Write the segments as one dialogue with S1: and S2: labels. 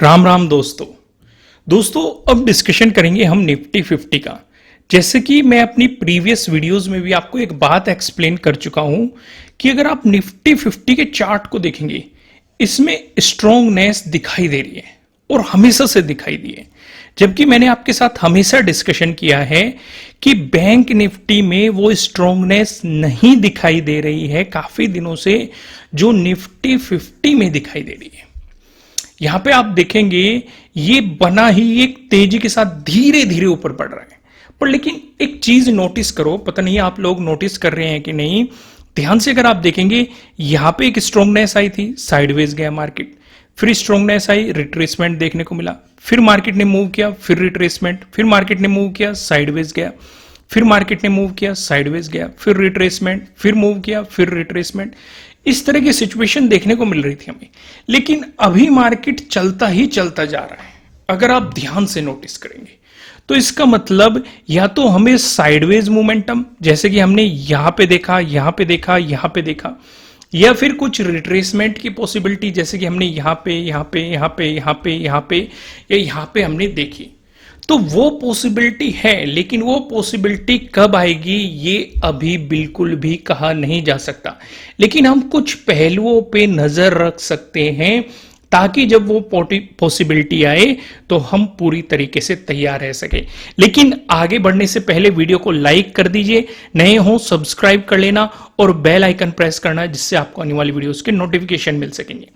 S1: राम राम दोस्तों अब डिस्कशन करेंगे हम निफ्टी 50 का। जैसे कि मैं अपनी प्रीवियस वीडियोस में भी आपको एक बात एक्सप्लेन कर चुका हूं कि अगर आप निफ्टी 50 के चार्ट को देखेंगे, इसमें स्ट्रोंगनेस दिखाई दे रही है और हमेशा से दिखाई दी है। जबकि मैंने आपके साथ हमेशा डिस्कशन किया है कि बैंक निफ्टी में वो स्ट्रोंगनेस नहीं दिखाई दे रही है काफी दिनों से, जो निफ्टी 50 में दिखाई दे रही है। यहां पे आप देखेंगे ये बना ही एक तेजी के साथ धीरे धीरे ऊपर बढ़ रहा है। पर लेकिन एक चीज नोटिस करो, पता नहीं आप लोग नोटिस कर रहे हैं कि नहीं, ध्यान से अगर आप देखेंगे यहां पे एक स्ट्रोंगनेस आई थी, साइडवेज गया मार्केट, फिर स्ट्रोंगनेस आई, रिट्रेसमेंट देखने को मिला, फिर मार्केट ने मूव किया, फिर रिट्रेसमेंट, फिर मार्केट ने मूव किया, साइडवेज गया, फिर मार्केट ने मूव किया, साइडवेज गया, फिर रिट्रेसमेंट, फिर मूव किया, फिर रिट्रेसमेंट। इस तरह की सिचुएशन देखने को मिल रही थी हमें। लेकिन अभी मार्केट चलता ही चलता जा रहा है। अगर आप ध्यान से नोटिस करेंगे तो इसका मतलब या तो हमें साइडवेज मोमेंटम, जैसे कि हमने यहां पे देखा, यहां पे देखा, यहां पे देखा, या फिर कुछ रिट्रेसमेंट की पॉसिबिलिटी, जैसे कि हमने यहां पे यहां पे यहां पे यहां पे यहां पे या यहां पे हमने देखी, तो वो पॉसिबिलिटी है। लेकिन वो पॉसिबिलिटी कब आएगी ये अभी बिल्कुल भी कहा नहीं जा सकता। लेकिन हम कुछ पहलुओं पे नजर रख सकते हैं ताकि जब वो पॉसिबिलिटी आए तो हम पूरी तरीके से तैयार रह सके। लेकिन आगे बढ़ने से पहले वीडियो को लाइक कर दीजिए, नए हो सब्सक्राइब कर लेना और बेल आइकन प्रेस करना, जिससे आपको आने वाली वीडियोस के नोटिफिकेशन मिल सकेंगे।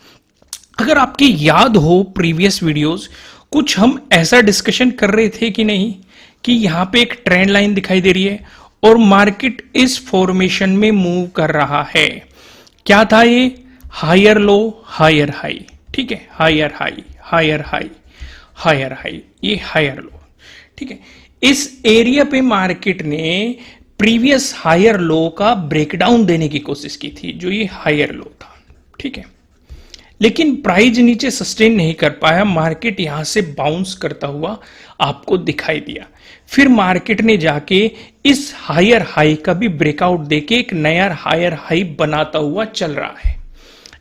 S1: अगर आपकी याद हो प्रीवियस वीडियोस, कुछ हम ऐसा डिस्कशन कर रहे थे कि नहीं, कि यहां पे एक ट्रेंड लाइन दिखाई दे रही है और मार्केट इस फॉर्मेशन में मूव कर रहा है। क्या था ये? हायर लो हायर हाई, ठीक high, higher high higher high higher हाई, ये हायर लो, ठीक है। इस एरिया पे मार्केट ने प्रीवियस हायर लो का ब्रेकडाउन देने की कोशिश की थी, जो ये हायर लो था, ठीक है। लेकिन प्राइस नीचे सस्टेन नहीं कर पाया, मार्केट यहां से बाउंस करता हुआ आपको दिखाई दिया। फिर मार्केट ने जाके इस हायर हाई का भी ब्रेकआउट देके एक नया हायर हाई बनाता हुआ चल रहा है।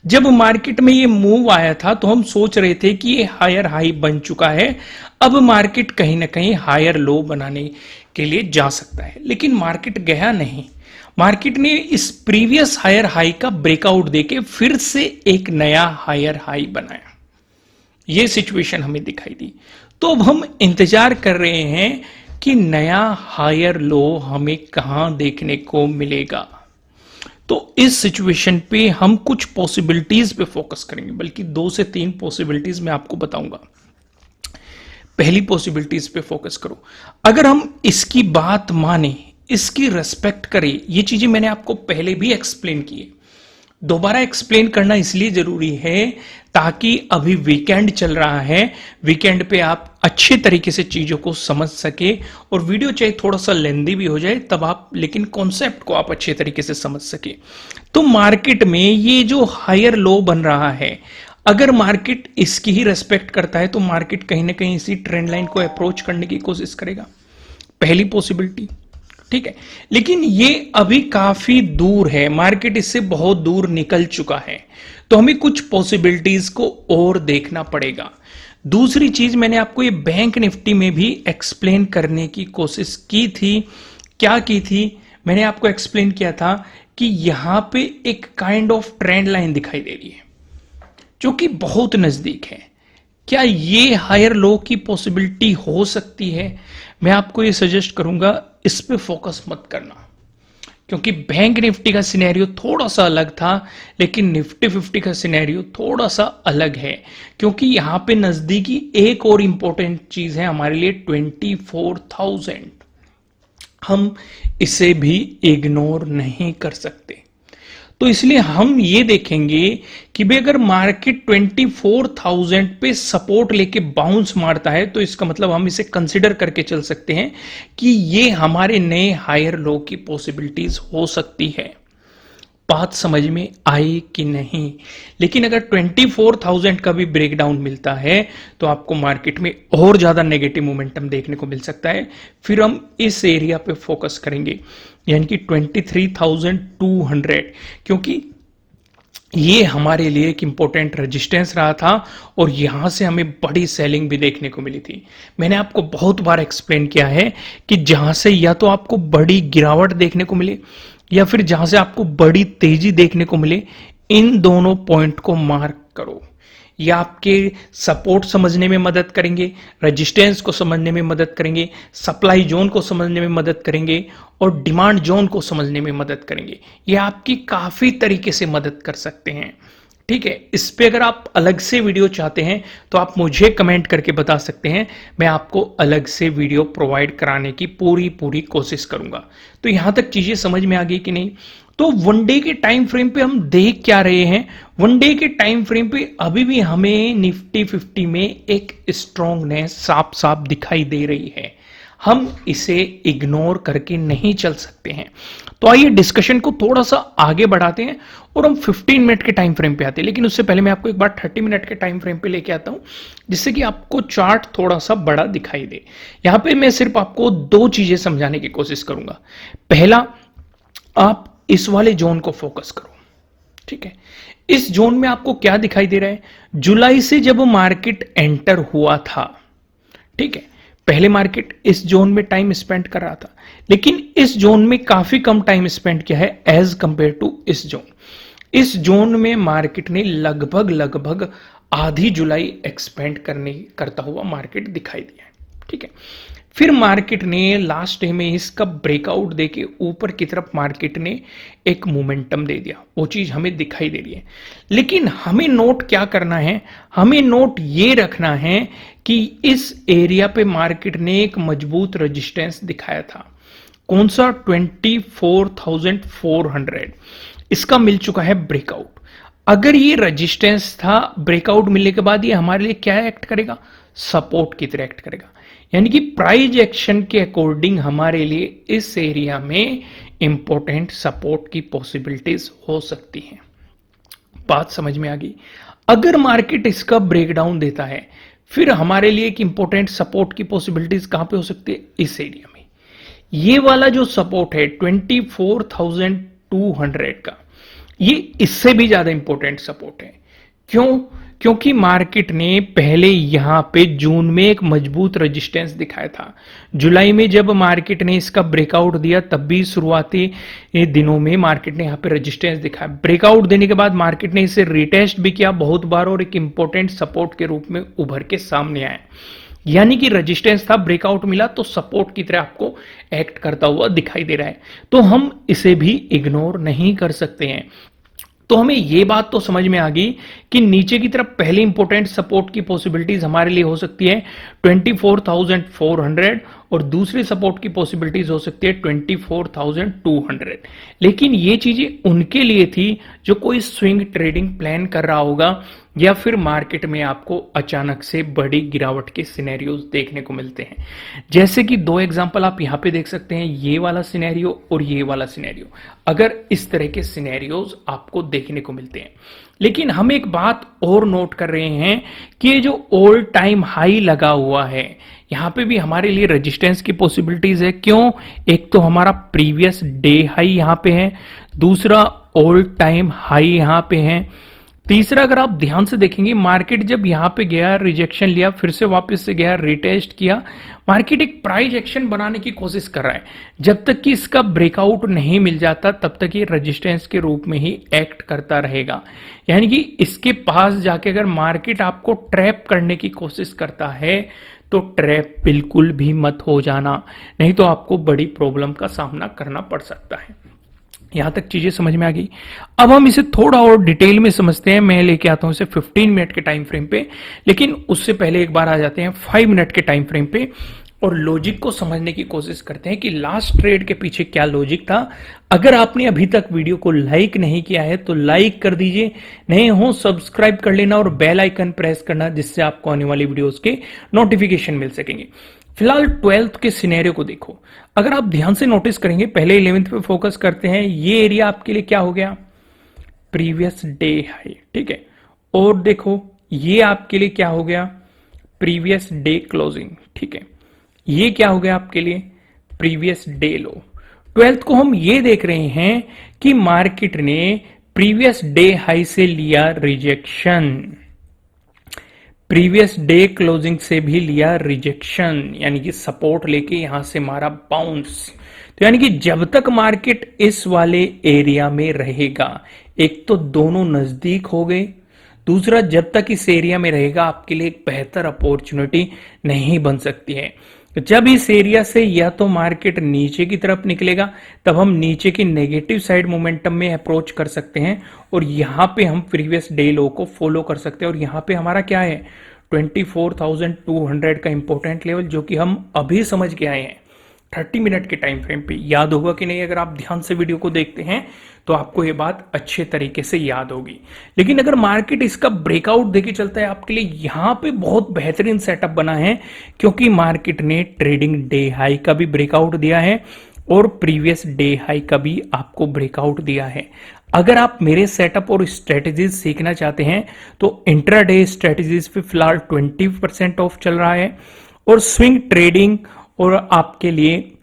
S1: जब मार्केट में ये मूव आया था तो हम सोच रहे थे कि ये हायर हाई बन चुका है, अब मार्केट कहीं ना कहीं हायर लो बनाने के लिए जा सकता है। लेकिन मार्केट गया नहीं, मार्केट ने इस प्रीवियस हायर हाई का ब्रेकआउट देके फिर से एक नया हायर हाई बनाया। यह सिचुएशन हमें दिखाई दी। तो अब हम इंतजार कर रहे हैं कि नया हायर लो हमें कहां देखने को मिलेगा। तो इस सिचुएशन पे हम कुछ पॉसिबिलिटीज पे फोकस करेंगे, बल्कि 2 से 3 पॉसिबिलिटीज मैं आपको बताऊंगा। पहली पॉसिबिलिटीज पे फोकस करो। अगर हम इसकी बात माने, इसकी रेस्पेक्ट करें, ये चीजें मैंने आपको पहले भी एक्सप्लेन की है, दोबारा एक्सप्लेन करना इसलिए जरूरी है ताकि अभी वीकेंड चल रहा है, वीकेंड पे आप अच्छे तरीके से चीजों को समझ सके। और वीडियो चाहे थोड़ा सा लेंदी भी हो जाए तब आप, लेकिन कॉन्सेप्ट को आप अच्छे तरीके से समझ सके। तो मार्केट में ये जो हायर लो बन रहा है, अगर मार्केट इसकी ही रेस्पेक्ट करता है तो मार्केट कहीं ना कहीं इसी ट्रेंड लाइन को अप्रोच करने की कोशिश करेगा, पहली पॉसिबिलिटी, ठीक है। लेकिन ये अभी काफी दूर है, मार्केट इससे बहुत दूर निकल चुका है, तो हमें कुछ पॉसिबिलिटीज को और देखना पड़ेगा। दूसरी चीज मैंने आपको ये बैंक निफ्टी में भी एक्सप्लेन करने की कोशिश की थी। क्या की थी? मैंने आपको एक्सप्लेन किया था कि यहां पे एक काइंड ऑफ ट्रेंड लाइन दिखाई दे रही है जो कि बहुत नजदीक है। क्या ये हायर लो की पॉसिबिलिटी हो सकती है? मैं आपको ये सजेस्ट करूंगा इस पे फोकस मत करना, क्योंकि बैंक निफ्टी का सिनेरियो थोड़ा सा अलग था, लेकिन निफ्टी 50 का सिनेरियो थोड़ा सा अलग है। क्योंकि यहां पे नजदीकी एक और इंपॉर्टेंट चीज है हमारे लिए, 24,000। हम इसे भी इग्नोर नहीं कर सकते। तो इसलिए हम ये देखेंगे कि भाई अगर मार्केट 24,000 पे सपोर्ट लेके बाउंस मारता है तो इसका मतलब हम इसे कंसिडर करके चल सकते हैं कि ये हमारे नए हायर लो की पॉसिबिलिटीज हो सकती है। बात समझ में आई कि नहीं? लेकिन अगर 24,000 का भी ब्रेकडाउन मिलता है तो आपको मार्केट में और ज्यादा नेगेटिव मोमेंटम देखने को मिल सकता है। फिर हम इस एरिया पे फोकस करेंगे, यानी कि 23,200, क्योंकि ये हमारे लिए एक इंपॉर्टेंट रेजिस्टेंस रहा था और यहां से हमें बड़ी सेलिंग भी देखने को मिली थी। मैंने आपको बहुत बार एक्सप्लेन किया है कि जहां से या तो आपको बड़ी गिरावट देखने को मिले या फिर जहां से आपको बड़ी तेजी देखने को मिले, इन दोनों पॉइंट को मार्क करो। ये आपके सपोर्ट समझने में मदद करेंगे, रेजिस्टेंस को समझने में मदद करेंगे, सप्लाई जोन को समझने में मदद करेंगे और डिमांड जोन को समझने में मदद करेंगे। ये आपकी काफी तरीके से मदद कर सकते हैं। ठीक है, इस पे अगर आप अलग से वीडियो चाहते हैं तो आप मुझे कमेंट करके बता सकते हैं, मैं आपको अलग से वीडियो प्रोवाइड कराने की पूरी कोशिश करूंगा। तो यहां तक चीजें समझ में आ गई कि नहीं? तो वन डे के टाइम फ्रेम पे हम देख क्या रहे हैं? वन डे के टाइम फ्रेम पे अभी भी हमें निफ्टी 50 में एक स्ट्रॉन्गनेस साफ साफ दिखाई दे रही है। हम इसे इग्नोर करके नहीं चल सकते हैं। तो आइए डिस्कशन को थोड़ा सा आगे बढ़ाते हैं और हम 15 मिनट के टाइम फ्रेम पे आते हैं। लेकिन उससे पहले मैं आपको एक बार 30 मिनट के टाइम फ्रेम पे लेके आता हूं, जिससे कि आपको चार्ट थोड़ा सा बड़ा दिखाई दे। यहां पे मैं सिर्फ आपको दो चीजें समझाने की कोशिश करूंगा। पहला, आप इस वाले जोन को फोकस करो। ठीक है, इस जोन में आपको क्या दिखाई दे रहा है? जुलाई से जब मार्केट एंटर हुआ था, ठीक है, पहले मार्केट इस जोन में टाइम स्पेंड कर रहा था, लेकिन इस जोन में काफी कम टाइम स्पेंड किया है एज कंपेयर टू इस जोन। इस जोन में मार्केट ने लगभग आधी जुलाई एक्सपेंड करता हुआ मार्केट दिखाई दिया है। ठीक है, फिर मार्केट ने लास्ट डे में इसका ब्रेकआउट देके ऊपर की तरफ मार्केट ने एक मोमेंटम दे दिया, वो चीज हमें दिखाई दे रही है। लेकिन हमें नोट क्या करना है? हमें नोट ये रखना है कि इस एरिया पे मार्केट ने एक मजबूत रेजिस्टेंस दिखाया था। कौन सा? 24,400। इसका मिल चुका है ब्रेकआउट। अगर ये रेजिस्टेंस था, ब्रेकआउट मिलने के बाद ये हमारे लिए क्या एक्ट करेगा? सपोर्ट की तरह एक्ट करेगा। यानी कि प्राइस एक्शन के अकॉर्डिंग हमारे लिए इस एरिया में इंपॉर्टेंट सपोर्ट की पॉसिबिलिटीज हो सकती हैं। बात समझ में आ गई? अगर मार्केट इसका ब्रेकडाउन देता है, फिर हमारे लिए एक इंपॉर्टेंट सपोर्ट की पॉसिबिलिटीज कहां पे हो सकती है? इस एरिया में। ये वाला जो सपोर्ट है 24,200 का, ये इससे भी ज्यादा इंपॉर्टेंट सपोर्ट है। क्यों? क्योंकि मार्केट ने पहले यहां पे जून में एक मजबूत रेजिस्टेंस दिखाया था। जुलाई में जब मार्केट ने इसका ब्रेकआउट दिया, तब भी शुरुआती दिनों में मार्केट ने यहां पे रेजिस्टेंस दिखाया। ब्रेकआउट देने के बाद मार्केट ने इसे रिटेस्ट भी किया बहुत बार और एक इंपॉर्टेंट सपोर्ट के रूप में उभर के सामने आया। यानी कि रेजिस्टेंस था, ब्रेकआउट मिला तो सपोर्ट की तरह आपको एक्ट करता हुआ दिखाई दे रहा है। तो हम इसे भी इग्नोर नहीं कर सकते हैं। तो हमें यह बात तो समझ में आ गई कि नीचे की तरफ पहले इंपॉर्टेंट सपोर्ट की पॉसिबिलिटीज हमारे लिए हो सकती है 24,400 और दूसरी सपोर्ट की पॉसिबिलिटीज हो सकती है 24,200। लेकिन ये चीजें उनके लिए थी जो कोई स्विंग ट्रेडिंग प्लान कर रहा होगा या फिर मार्केट में आपको अचानक से बड़ी गिरावट के सिनेरियोज देखने को मिलते हैं। जैसे कि दो एग्जांपल आप यहां पे देख सकते हैं, ये वाला सिनेरियो और ये वाला सिनेरियो। अगर इस तरह के सिनेरियोज आपको देखने को मिलते हैं, लेकिन हम एक बात और नोट कर रहे हैं कि ये जो ऑल टाइम हाई लगा हुआ है, यहां पे भी हमारे लिए रेजिस्टेंस की पॉसिबिलिटीज है। क्यों? एक तो हमारा प्रीवियस डे हाई यहां पे है, दूसरा ऑल टाइम हाई यहां पे है, तीसरा अगर आप ध्यान से देखेंगे मार्केट जब यहां पे गया, रिजेक्शन लिया, फिर से वापस से गया, रिटेस्ट किया, मार्केट एक प्राइस एक्शन बनाने की कोशिश कर रहा है। जब तक कि इसका ब्रेकआउट नहीं मिल जाता तब तक ये रेजिस्टेंस के रूप में ही एक्ट करता रहेगा। यानी कि इसके पास जाके अगर मार्केट आपको ट्रैप करने की कोशिश करता है तो ट्रैप बिल्कुल भी मत हो जाना, नहीं तो आपको बड़ी प्रॉब्लम का सामना करना पड़ सकता है। यहां तक चीजें समझ में आ गई। अब हम इसे थोड़ा और डिटेल में समझते हैं। मैं लेके आता हूं इसे 15 मिनट के टाइम फ्रेम पे, लेकिन उससे पहले एक बार आ जाते हैं 5 मिनट के टाइम फ्रेम पे और लॉजिक को समझने की कोशिश करते हैं कि लास्ट ट्रेड के पीछे क्या लॉजिक था। अगर आपने अभी तक वीडियो को लाइक नहीं किया है तो लाइक कर दीजिए, नए हो सब्सक्राइब कर लेना और बेल आइकन प्रेस करना, जिससे आपको आने वाली वीडियोस के नोटिफिकेशन मिल सकेंगे। फिलहाल 12th के सिनेरियो को देखो। अगर आप ध्यान से नोटिस करेंगे, पहले 11th पे फोकस करते हैं। ये एरिया आपके लिए क्या हो गया? Previous day high. ठीक है, और देखो ये आपके लिए क्या हो गया? Previous day closing. ठीक है, ये क्या हो गया आपके लिए? प्रीवियस डे लो। 12th को हम ये देख रहे हैं कि मार्केट ने प्रीवियस डे हाई से लिया रिजेक्शन, प्रीवियस डे क्लोजिंग से भी लिया रिजेक्शन, यानी कि सपोर्ट लेके यहां से मारा बाउंस। तो यानी कि जब तक मार्केट इस वाले एरिया में रहेगा, एक तो दोनों नजदीक हो गए, दूसरा जब तक इस एरिया में रहेगा आपके लिए एक बेहतर अपॉर्चुनिटी नहीं बन सकती है। तो जब इस एरिया से या तो मार्केट नीचे की तरफ निकलेगा, तब हम नीचे की नेगेटिव साइड मोमेंटम में अप्रोच कर सकते हैं और यहां पे हम प्रीवियस डे लो को फॉलो कर सकते हैं। और यहां पे हमारा क्या है, 24,200 का इंपॉर्टेंट लेवल, जो कि हम अभी समझ के आए हैं 30 मिनट के टाइम फ्रेम पे। याद होगा कि नहीं? अगर आप ध्यान से वीडियो को देखते हैं तो आपको ये बात अच्छे तरीके से याद होगी। लेकिन अगर मार्केट इसका ब्रेकआउट देके चलता है, आपके लिए यहां पे बहुत बेहतरीन सेटअप बना है, क्योंकि मार्केट ने ट्रेडिंग डे हाई का भी ब्रेकआउट दिया है और प्रीवियस डे हाई का भी आपको ब्रेकआउट दिया है। अगर आप मेरे सेटअप और स्ट्रेटेजीज सीखना चाहते हैं तो इंट्राडे स्ट्रेटेजीज पे फिलहाल 20% ऑफ चल रहा है और स्विंग ट्रेडिंग और आपके लिए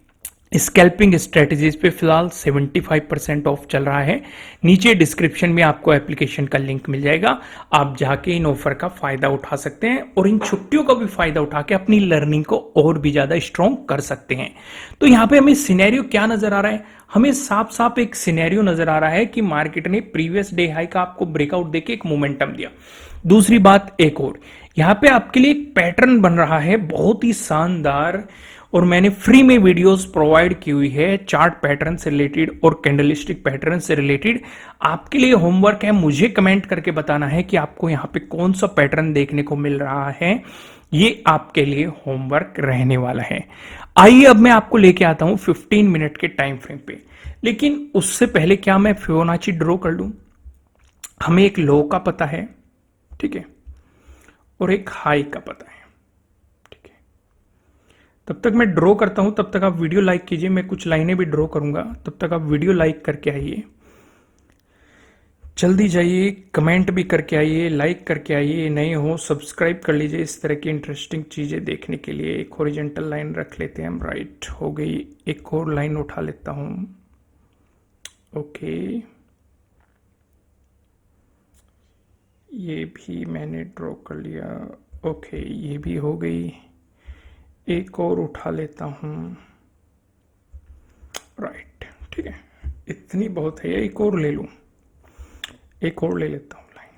S1: स्कैल्पिंग स्ट्रेटेजीज पे फिलहाल 75% ऑफ चल रहा है। नीचे डिस्क्रिप्शन में आपको एप्लीकेशन का लिंक मिल जाएगा, आप जाके इन ऑफर का फायदा उठा सकते हैं और इन छुट्टियों का भी फायदा उठा के अपनी लर्निंग को और भी ज्यादा स्ट्रॉन्ग कर सकते हैं। तो यहां पे हमें सिनेरियो क्या नजर आ रहा है? हमें साफ साफ एक सिनेरियो नजर आ रहा है कि मार्केट ने प्रीवियस डे हाई का आपको ब्रेकआउट देके एक मोमेंटम दिया। दूसरी बात एक और, यहां पे आपके लिए एक पैटर्न बन रहा है बहुत ही शानदार, और मैंने फ्री में वीडियोस प्रोवाइड की हुई है चार्ट पैटर्न से रिलेटेड और कैंडलस्टिक पैटर्न से रिलेटेड। आपके लिए होमवर्क है, मुझे कमेंट करके बताना है कि आपको यहां पे कौन सा पैटर्न देखने को मिल रहा है। ये आपके लिए होमवर्क रहने वाला है। आइए अब मैं आपको लेके आता हूं 15 मिनट के टाइम फ्रेम पे, लेकिन उससे पहले क्या मैं फिबोनाची ड्रॉ कर लूं? हमें एक लो का पता है, ठीक है, और एक हाई का पता है, ठीक है। तब तक मैं ड्रॉ करता हूं, तब तक आप वीडियो लाइक कीजिए। मैं कुछ लाइनें भी ड्रॉ करूंगा, तब तक आप वीडियो लाइक करके आइए, जल्दी जाइए, कमेंट भी करके आइए, लाइक करके आइए, नए हो सब्सक्राइब कर लीजिए इस तरह की इंटरेस्टिंग चीजें देखने के लिए। एक हॉरिजॉन्टल लाइन रख लेते हैं हम, राइट हो गई। एक और लाइन उठा लेता हूं, ओके, ये भी मैंने ड्रॉ कर लिया, ओके, ये भी हो गई। एक और उठा लेता हूं, राइट, ठीक है, इतनी बहुत है, एक और ले लूं, एक और ले लेता हूं लाइन।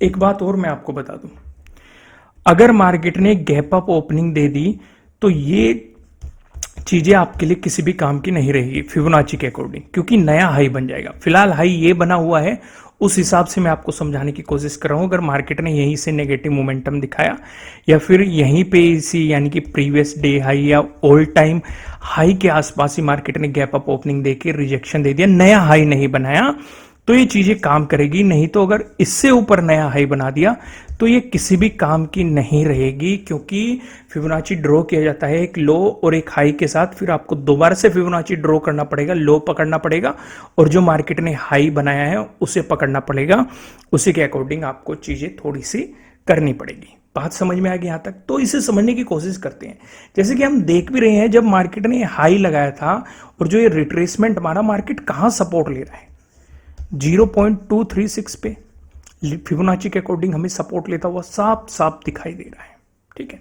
S1: एक बात और मैं आपको बता दूं, अगर मार्केट ने गैप अप ओपनिंग दे दी तो ये चीजें आपके लिए किसी भी काम की नहीं रहेगी फिबोनाची के अकॉर्डिंग, क्योंकि नया हाई बन जाएगा। फिलहाल हाई ये बना हुआ है, उस हिसाब से मैं आपको समझाने की कोशिश कर रहा हूं। अगर मार्केट ने यहीं से नेगेटिव मोमेंटम दिखाया या फिर यहीं पे इसी यानी कि प्रीवियस डे हाई या ऑल टाइम हाई के आसपास ही मार्केट ने गैप अप ओपनिंग देके रिजेक्शन दे दिया, नया हाई नहीं बनाया, तो ये चीजें काम करेगी। नहीं तो अगर इससे ऊपर नया हाई बना दिया तो ये किसी भी काम की नहीं रहेगी, क्योंकि फिबोनाची ड्रॉ किया जाता है एक लो और एक हाई के साथ, फिर आपको दोबारा से फिबोनाची ड्रॉ करना पड़ेगा, लो पकड़ना पड़ेगा और जो मार्केट ने हाई बनाया है उसे पकड़ना पड़ेगा। उसी के अकॉर्डिंग आपको चीजें थोड़ी सी करनी पड़ेगी। बात समझ में आ गई यहां तक? तो इसे समझने की कोशिश करते हैं। जैसे कि हम देख भी रहे हैं, जब मार्केट ने हाई लगाया था और जो ये रिट्रेसमेंट मारा, मार्केट कहां सपोर्ट ले रहा है? 0.236 पे फिबोनाची के अकॉर्डिंग हमें सपोर्ट लेता हुआ साफ साफ दिखाई दे रहा है, ठीक है।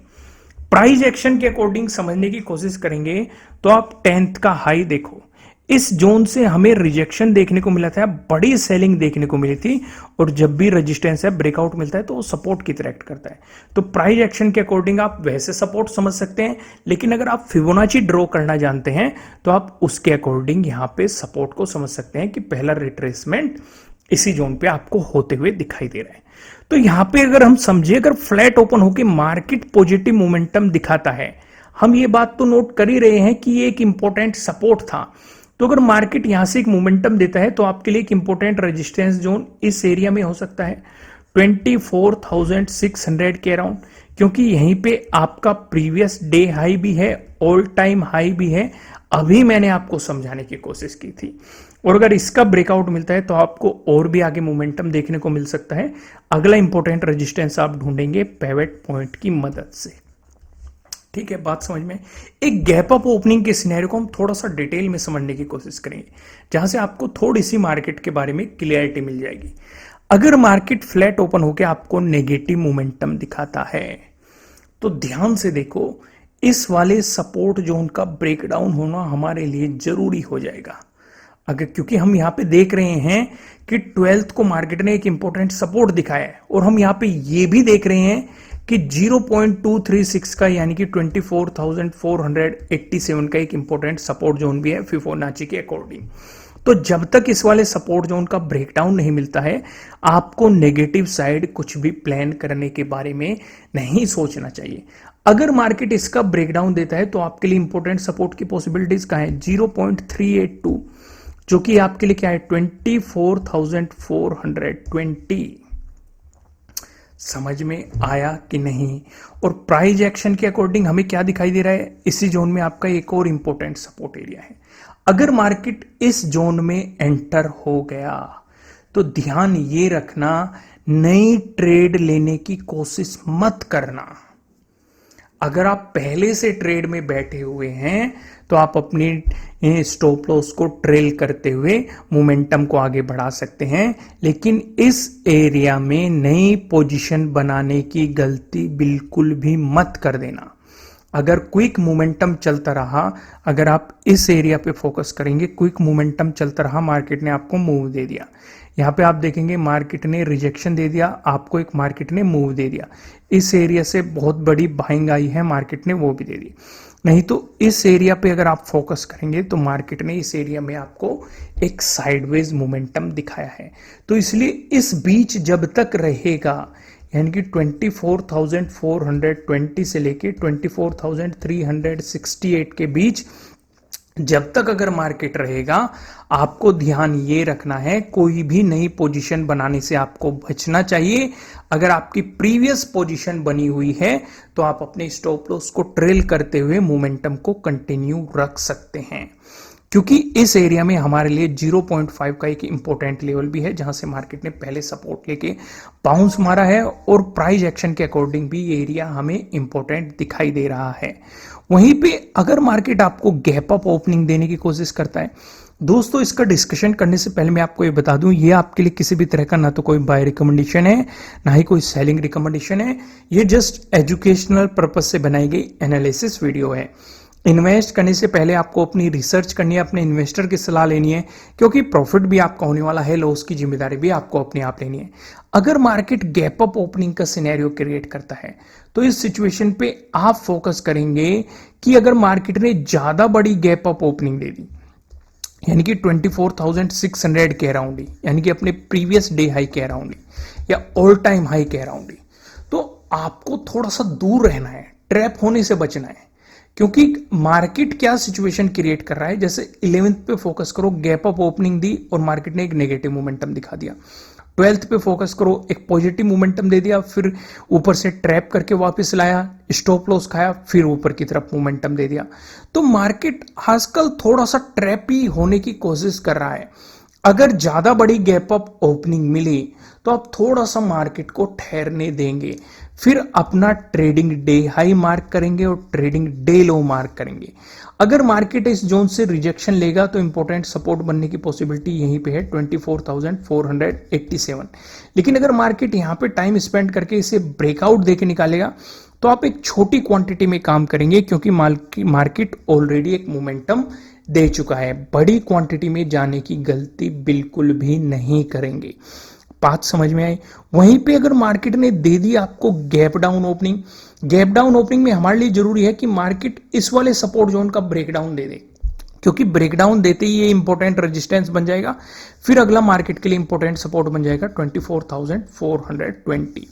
S1: प्राइस एक्शन के अकॉर्डिंग समझने की कोशिश करेंगे तो आप 10th का हाई देखो, इस जोन से हमें रिजेक्शन देखने को मिला था, बड़ी सेलिंग देखने को मिली थी, और जब भी रेजिस्टेंस है ब्रेकआउट मिलता है तो वो सपोर्ट की तरह एक्ट करता है। तो प्राइस एक्शन के अकॉर्डिंग आप वैसे सपोर्ट समझ सकते हैं, लेकिन अगर आप फिबोनाची ड्रॉ करना जानते हैं तो आप उसके अकॉर्डिंग यहां पे सपोर्ट को समझ सकते हैं कि पहला रिट्रेसमेंट इसी जोन पे आपको होते हुए दिखाई दे रहा है। तो यहां पे अगर हम समझे, अगर फ्लैट ओपन होकर मार्केट पॉजिटिव मोमेंटम दिखाता है, हम ये बात तो नोट कर ही रहे हैं कि ये एक इंपॉर्टेंट सपोर्ट था, तो अगर मार्केट यहां से एक मोमेंटम देता है तो आपके लिए एक इंपॉर्टेंट रेजिस्टेंस जोन इस एरिया में हो सकता है 24,600 के अराउंड, क्योंकि यहीं पे आपका प्रीवियस डे हाई भी है, ऑल टाइम हाई भी है। अभी मैंने आपको समझाने की कोशिश की थी, और अगर इसका ब्रेकआउट मिलता है तो आपको और भी आगे मोमेंटम देखने को मिल सकता है। अगला इंपॉर्टेंट रेजिस्टेंस आप ढूंढेंगे पिवट पॉइंट की मदद से, ठीक ठीक है, बात समझ में। एक गैप अप ओपनिंग के सिनेरियो को हम थोड़ा सा डिटेल में समझने की कोशिश करेंगे, जहां से आपको थोड़ी सी मार्केट के बारे में क्लियरिटी मिल जाएगी। अगर मार्केट फ्लैट ओपन होकर आपको नेगेटिव मोमेंटम दिखाता है तो ध्यान से देखो, इस वाले सपोर्ट जोन का ब्रेकडाउन होना हमारे लिए जरूरी हो जाएगा। अगर क्योंकि हम यहाँ पे देख रहे हैं कि 12th को मार्केट ने एक इंपॉर्टेंट सपोर्ट दिखाया है, और हम यहाँ पे ये भी देख रहे हैं कि 0.236 का यानी कि 24,487 का एक इंपॉर्टेंट सपोर्ट जोन भी है फिबोनाची के अकॉर्डिंग। तो जब तक इस वाले सपोर्ट जोन का ब्रेकडाउन नहीं मिलता है, आपको नेगेटिव साइड कुछ भी प्लान करने के बारे में नहीं सोचना चाहिए। अगर मार्केट इसका ब्रेकडाउन देता है तो आपके लिए इंपॉर्टेंट सपोर्ट की पॉसिबिलिटीज कहां है? 0.382, जो कि आपके लिए क्या है? 24,420। समझ में आया कि नहीं? और प्राइस एक्शन के अकॉर्डिंग हमें क्या दिखाई दे रहा है? इसी जोन में आपका एक और इंपॉर्टेंट सपोर्ट एरिया है। अगर मार्केट इस जोन में एंटर हो गया तो ध्यान ये रखना, नई ट्रेड लेने की कोशिश मत करना। अगर आप पहले से ट्रेड में बैठे हुए हैं तो आप अपनी स्टॉप लॉस को ट्रेल करते हुए मोमेंटम को आगे बढ़ा सकते हैं, लेकिन इस एरिया में नई पोजीशन बनाने की गलती बिल्कुल भी मत कर देना। अगर क्विक मोमेंटम चलता रहा, अगर आप इस एरिया पे फोकस करेंगे, क्विक मोमेंटम चलता रहा, मार्केट ने आपको मूव दे दिया, यहां पे आप देखेंगे मार्केट ने रिजेक्शन दे दिया, आपको एक मार्केट ने मूव दे दिया, इस एरिया से बहुत बड़ी बाइंग आई है, मार्केट ने वो भी दे दी। नहीं तो इस एरिया पे अगर आप फोकस करेंगे तो मार्केट ने इस एरिया में आपको एक साइडवेज मोमेंटम दिखाया है। तो इसलिए इस बीच जब तक रहेगा, यानी कि 24,420 से लेके 24,368 के बीच जब तक अगर मार्केट रहेगा, आपको ध्यान ये रखना है, कोई भी नई पोजीशन बनाने से आपको बचना चाहिए। अगर आपकी प्रीवियस पोजीशन बनी हुई है तो आप अपने स्टॉप लॉस को ट्रेल करते हुए मोमेंटम को कंटिन्यू रख सकते हैं, क्योंकि इस एरिया में हमारे लिए 0.5 का एक इंपॉर्टेंट लेवल भी है, जहां से मार्केट ने पहले सपोर्ट लेके बाउंस मारा है, और प्राइस एक्शन के अकॉर्डिंग भी ये एरिया हमें इंपॉर्टेंट दिखाई दे रहा है। वहीं पे अगर मार्केट आपको गैप अप ओपनिंग देने की कोशिश करता है, दोस्तों इसका डिस्कशन करने से पहले मैं आपको ये बता दूं, ये आपके लिए किसी भी तरह का ना तो कोई बाय रिकमेंडेशन है, ना ही कोई सेलिंग रिकमेंडेशन है। ये जस्ट एजुकेशनल पर्पज से बनाई गई एनालिसिस वीडियो है। इन्वेस्ट करने से पहले आपको अपनी रिसर्च करनी है, अपने इन्वेस्टर की सलाह लेनी है, क्योंकि प्रॉफिट भी आपका होने वाला है, लॉस की जिम्मेदारी भी आपको अपने आप लेनी है। अगर मार्केट गैप अप ओपनिंग का सिनेरियो क्रिएट करता है तो इस सिचुएशन पे आप फोकस करेंगे कि अगर मार्केट ने ज्यादा बड़ी गैप अप ओपनिंग दे दी, यानी कि 24,600 के अराउंड ही, यानी कि अपने प्रीवियस डे हाई के अराउंड ही, या ऑल टाइम हाई के अराउंड ही, तो आपको थोड़ा सा दूर रहना है, ट्रैप होने से बचना है। क्योंकि मार्केट क्या सिचुएशन क्रिएट कर रहा है, जैसे 11th पे फोकस करो, गैप अप ओपनिंग दी और मार्केट ने एक नेगेटिव मोमेंटम दिखा दिया। 12th पे फोकस करो, एक पॉजिटिव मोमेंटम दे दिया, फिर ऊपर से ट्रैप करके वापस लाया, स्टॉप लॉस खाया, फिर ऊपर की तरफ मोमेंटम दे दिया। तो मार्केट आजकल थोड़ा सा ट्रैपी होने की कोशिश कर रहा है। अगर ज्यादा बड़ी गैप अप ओपनिंग मिली तो आप थोड़ा सा मार्केट को ठहरने देंगे, फिर अपना ट्रेडिंग डे हाई मार्क करेंगे और ट्रेडिंग डे लो मार्क करेंगे। अगर मार्केट इस जोन से रिजेक्शन लेगा तो इंपॉर्टेंट सपोर्ट बनने की पॉसिबिलिटी यहीं पे है 24,487। लेकिन अगर मार्केट यहां पे टाइम स्पेंड करके इसे ब्रेकआउट देके निकालेगा तो आप एक छोटी क्वांटिटी में काम करेंगे, क्योंकि मार्केट ऑलरेडी एक मोमेंटम दे चुका है। बड़ी क्वांटिटी में जाने की गलती बिल्कुल भी नहीं करेंगे। बात समझ में आई? वहीं पे अगर मार्केट ने दे दी आपको gap down opening, gap down opening में हमारे लिए जरूरी है कि मार्केट इस वाले सपोर्ट जोन का ब्रेकडाउन दे दे, क्योंकि ब्रेकडाउन देते ही ये इंपॉर्टेंट रेजिस्टेंस बन जाएगा, फिर अगला मार्केट के लिए इंपॉर्टेंट सपोर्ट बन जाएगा 24,420।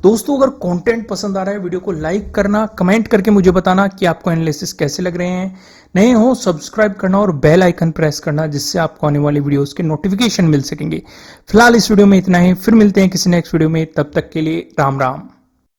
S1: दोस्तों अगर कंटेंट पसंद आ रहा है, वीडियो को लाइक करना, कमेंट करके मुझे बताना कि आपको एनालिसिस कैसे लग रहे हैं। नए हो सब्सक्राइब करना और बेल आइकन प्रेस करना, जिससे आपको आने वाली वीडियोस के नोटिफिकेशन मिल सकेंगे। फिलहाल इस वीडियो में इतना ही, फिर मिलते हैं किसी नेक्स्ट वीडियो में, तब तक के लिए राम राम।